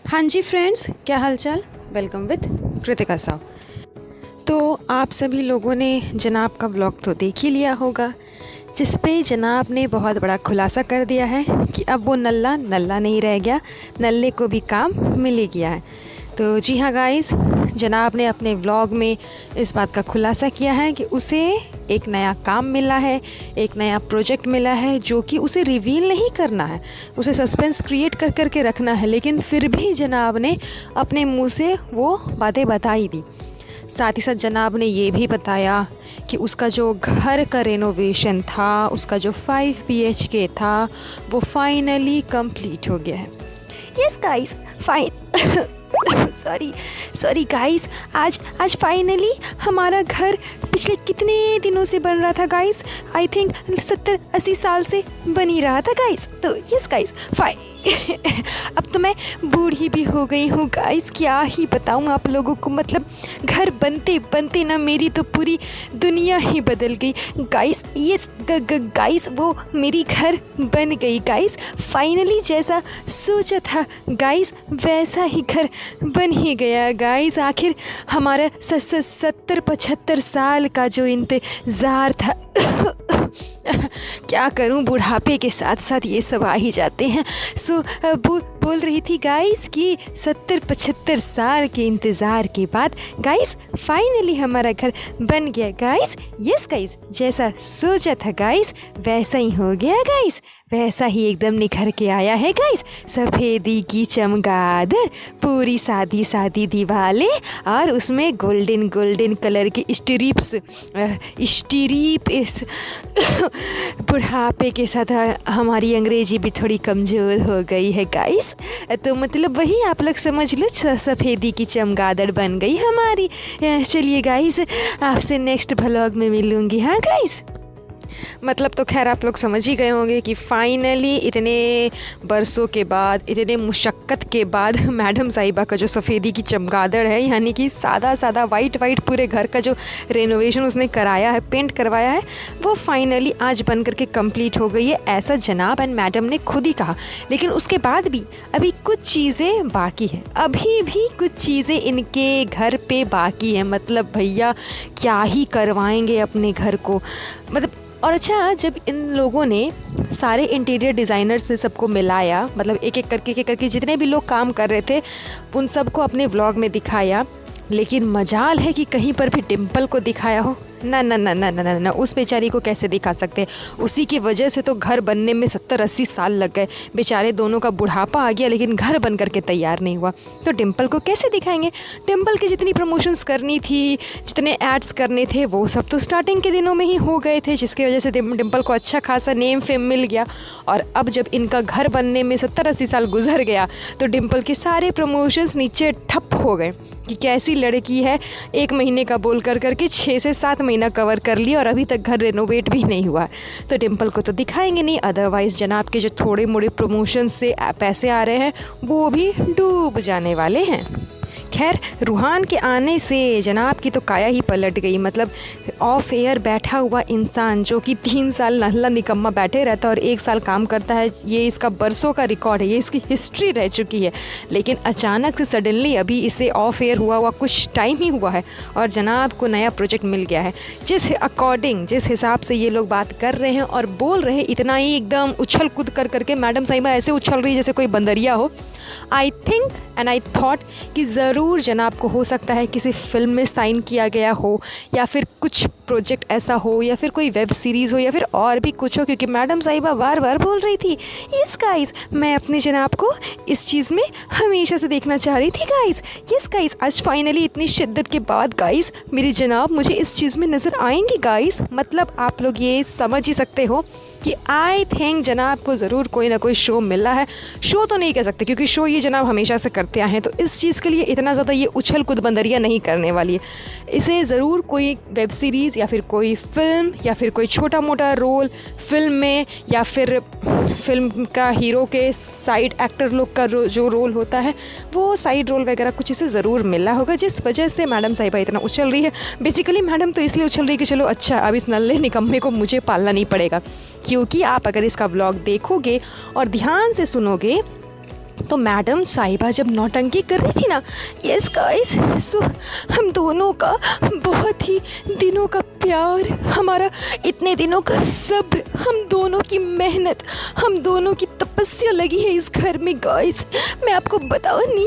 हाँ जी फ्रेंड्स, क्या हालचाल। Welcome with Kritika Sao. तो आप सभी लोगों ने जनाब का व्लॉग तो देख ही लिया होगा, जिस पे जनाब ने बहुत बड़ा खुलासा कर दिया है कि अब वो नल्ला नल्ला नहीं रह गया, नल्ले को भी काम मिल ही गया है। तो जी हाँ गाइस, जनाब ने अपने व्लॉग में इस बात का खुलासा किया है कि उसे एक नया काम मिला है, एक नया प्रोजेक्ट मिला है जो कि उसे रिवील नहीं करना है, उसे सस्पेंस क्रिएट कर कर के रखना है। लेकिन फिर भी जनाब ने अपने मुंह से वो बातें बता ही दी। साथ ही साथ जनाब ने ये भी बताया कि उसका जो घर का रेनोवेशन था, उसका जो 5 BHK था, वो फाइनली कंप्लीट हो गया है। Yes guys, fine sorry guys, आज फाइनली हमारा घर पिछले कितने दिनों से बन रहा था गाइस। आई थिंक 70-80 साल से बन ही रहा था गाइस। तो यस गाइस, अब तो मैं बूढ़ी भी हो गई हूँ गाइस, क्या ही बताऊँ आप लोगों को। मतलब घर बनते बनते ना मेरी तो पूरी दुनिया ही बदल गई गाइस। यस गाइस, वो मेरी घर बन गई गाइस। फाइनली जैसा सोचा था गाइस, वैसा ही घर बन ही गया गाइस। आखिर हमारा 70-75 साल का जो इंतज़ार था क्या करूं, बुढ़ापे के साथ साथ ये सब आ ही जाते हैं। सो बोल रही थी गाइस कि 70-75 साल के इंतज़ार के बाद गाइस फाइनली हमारा घर बन गया गाइस। यस गाइस, जैसा सोचा था गाइस वैसा ही हो गया गाइस, वैसा ही एकदम निखर के आया है गाइस। सफ़ेदी की चमगादड़, पूरी सादी सादी दीवारें और उसमें गोल्डन गोल्डन कलर की स्टीरीप इस बुढ़ापे के साथ हमारी अंग्रेजी भी थोड़ी कमज़ोर हो गई है गाइस। तो मतलब वही आप लोग समझ लो, सफ़ेदी की चमगादड़ बन गई हमारी। चलिए गाइस, आपसे नेक्स्ट व्लॉग में मिलूँगी। हाँ गाइस, मतलब तो खैर आप लोग समझ ही गए होंगे कि फाइनली इतने बरसों के बाद, इतने मुशक्क़त के बाद मैडम साहिबा का जो सफ़ेदी की चमगादड़ है, यानी कि सादा सादा वाइट पूरे घर का जो रेनोवेशन उसने कराया है, पेंट करवाया है, वो फाइनली आज बन करके कंप्लीट हो गई है, ऐसा जनाब एंड मैडम ने खुद ही कहा। लेकिन उसके बाद भी अभी कुछ चीज़ें बाकी हैं, अभी भी कुछ चीज़ें इनके घर पे बाकी हैं। मतलब भैया क्या ही करवाएंगे अपने घर को, मतलब। और अच्छा, जब इन लोगों ने सारे इंटीरियर डिज़ाइनर से सबको मिलाया, मतलब एक एक करके जितने भी लोग काम कर रहे थे उन सबको अपने व्लॉग में दिखाया, लेकिन मजाल है कि कहीं पर भी डिम्पल को दिखाया हो। ना ना ना ना ना ना ना, उस बेचारी को कैसे दिखा सकते। उसी की वजह से तो घर बनने में 70-80 साल लग गए। बेचारे दोनों का बुढ़ापा आ गया लेकिन घर बन करके तैयार नहीं हुआ, तो डिम्पल को कैसे दिखाएंगे। डिम्पल की जितनी प्रमोशंस करनी थी, जितने एड्स करने थे, वो सब तो स्टार्टिंग के दिनों में ही हो गए थे, जिसकी वजह से डिम्पल को अच्छा खासा नेम फेम मिल गया। और अब जब इनका घर बनने में 70-80 साल गुजर गया तो डिम्पल के सारे प्रमोशंस नीचे ठप हो गए कि कैसी लड़की है, 1 महीने का बोल कर करके 6 से 7 महीना कवर कर लिया और अभी तक घर रेनोवेट भी नहीं हुआ। तो डिम्पल को तो दिखाएंगे नहीं, अदरवाइज़ जनाब के जो थोड़े मोड़े प्रमोशन से पैसे आ रहे हैं वो भी डूब जाने वाले हैं। खैर, रूहान के आने से जनाब की तो काया ही पलट गई। मतलब ऑफ एयर बैठा हुआ इंसान जो कि 3 साल नल्ला निकम्मा बैठे रहता है और 1 साल काम करता है, ये इसका बरसों का रिकॉर्ड है, ये इसकी हिस्ट्री रह चुकी है। लेकिन अचानक से सडनली अभी इसे ऑफ एयर हुआ कुछ टाइम ही हुआ है और जनाब को नया प्रोजेक्ट मिल गया है। जिस हिसाब से ये लोग बात कर रहे हैं और बोल रहे हैं, इतना ही एकदम उछल कूद कर करके मैडम साहिबा ऐसे उछल रही है जैसे कोई बंदरिया हो। I think and I thought कि ज़रूर जनाब को हो सकता है किसी फिल्म में साइन किया गया हो, या फिर कुछ प्रोजेक्ट ऐसा हो, या फिर कोई वेब सीरीज़ हो, या फिर और भी कुछ हो, क्योंकि मैडम साहिबा बार बार बोल रही थी, यस गाइस मैं अपने जनाब को इस चीज़ में हमेशा से देखना चाह रही थी गाइस। यस गाइस, आज फाइनली इतनी शिद्दत के बाद गाइस मेरी जनाब मुझे इस चीज़ में नज़र आएंगी गाइस। मतलब आप लोग ये समझ ही सकते हो कि आई थिंक जनाब को ज़रूर कोई ना कोई शो मिला है। शो तो नहीं कह सकते क्योंकि शो ये जनाब हमेशा से करते आए हैं, तो इस चीज़ के लिए इतना ज़्यादा ये उछल कूद बंदरिया नहीं करने वाली है। इसे ज़रूर कोई वेब सीरीज़ या फिर कोई फिल्म या फिर कोई छोटा मोटा रोल फिल्म में, या फिर फिल्म का हीरो के साइड एक्टर लोग का जो रोल होता है वो साइड रोल वगैरह कुछ इसे ज़रूर मिला होगा, जिस वजह से मैडम साहिबा इतना उछल रही है। बेसिकली मैडम तो इसलिए उछल रही है कि चलो अच्छा अब इस नल्ले निकम्मे को मुझे पालना नहीं पड़ेगा, क्योंकि आप अगर इसका व्लॉग देखोगे और ध्यान से सुनोगे तो मैडम साहिबा जब नौटंकी कर रही थी ना, यस गाइस, सो हम दोनों का बहुत ही दिनों का प्यार, हमारा इतने दिनों का सब्र, हम दोनों की मेहनत, हम दोनों की तपस्या लगी है इस घर में गाइस, मैं आपको बता नहीं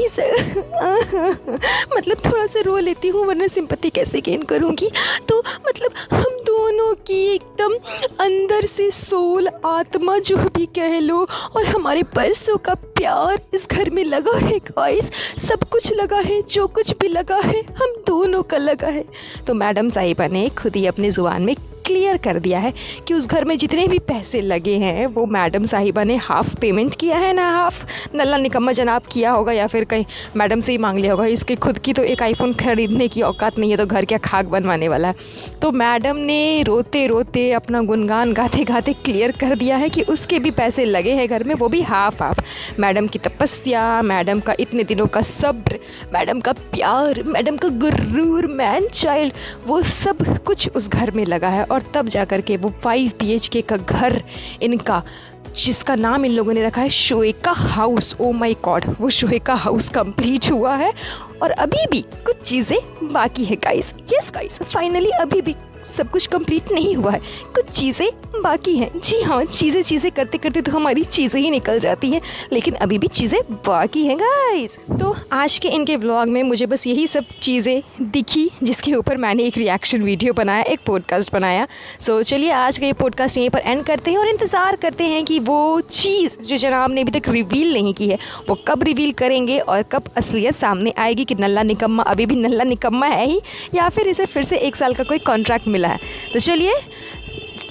मतलब थोड़ा सा रो लेती हूँ वरना सिंपैथी कैसे गेन करूँगी। तो मतलब हम दोनों की एकदम अंदर से सोल, आत्मा जो भी कह लो, और हमारे बरसों का प्यार इस घर में लगा है गाइस, सब कुछ लगा है, जो कुछ भी लगा है हम दोनों का लगा है। तो मैडम साहिबा ने खुद ही अपनी ज़ुबान में क्लियर कर दिया है कि उस घर में जितने भी पैसे लगे हैं वो मैडम साहिबा ने हाफ़ पेमेंट किया है ना, हाफ़ नल्ला निकम्मा जनाब किया होगा या फिर कहीं मैडम से ही मांग लिया होगा। इसके खुद की तो एक आईफोन खरीदने की औकात नहीं है तो घर क्या खाक बनवाने वाला है। तो मैडम ने रोते रोते अपना गुनगान गाते गाते क्लियर कर दिया है कि उसके भी पैसे लगे हैं घर में, वो भी हाफ़ हाफ़। मैडम की तपस्या, मैडम का इतने दिनों का सब्र, मैडम का प्यार, मैडम का गुरूर, मैन चाइल्ड, वो सब कुछ उस घर में लगा है। और तब जा कर के वो 5 BHK का घर इनका, जिसका नाम इन लोगों ने रखा है शोएका हाउस, ओ माय गॉड, वो शोएका हाउस कंप्लीट हुआ है। और अभी भी कुछ चीज़ें बाकी है गाइस, यस गाइस, फाइनली अभी भी सब कुछ कंप्लीट नहीं हुआ है, कुछ चीज़ें बाकी हैं। जी हाँ, चीज़ें करते करते तो हमारी चीज़ें ही निकल जाती हैं, लेकिन अभी भी चीज़ें बाकी हैं गाइस। तो आज के इनके व्लॉग में मुझे बस यही सब चीज़ें दिखी जिसके ऊपर मैंने एक रिएक्शन वीडियो बनाया, एक पॉडकास्ट बनाया। सो चलिए आज का ये पॉडकास्ट यहीं पर एंड करते हैं और इंतज़ार करते हैं कि वो चीज़ जो जनाब ने अभी तक रिवील नहीं की है वो कब रिवील करेंगे और कब असलियत सामने आएगी कि नल्ला निकम्मा अभी भी नल्ला निकम्मा है ही या फिर इसे फिर से 1 साल का कोई कॉन्ट्रैक्ट मिला है। तो चलिए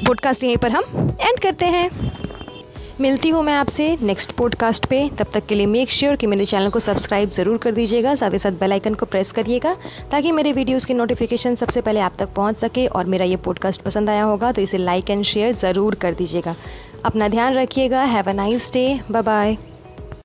पॉडकास्ट यहीं पर हम एंड करते हैं। मिलती हूँ मैं आपसे नेक्स्ट पॉडकास्ट पे, तब तक के लिए मेक श्योर कि मेरे चैनल को सब्सक्राइब ज़रूर कर दीजिएगा, साथ ही साथ बेल आइकन को प्रेस करिएगा ताकि मेरे वीडियोस की नोटिफिकेशन सबसे पहले आप तक पहुँच सके। और मेरा ये पॉडकास्ट पसंद आया होगा तो इसे लाइक एंड शेयर ज़रूर कर दीजिएगा। अपना ध्यान रखिएगा। Have a nice day, bye bye.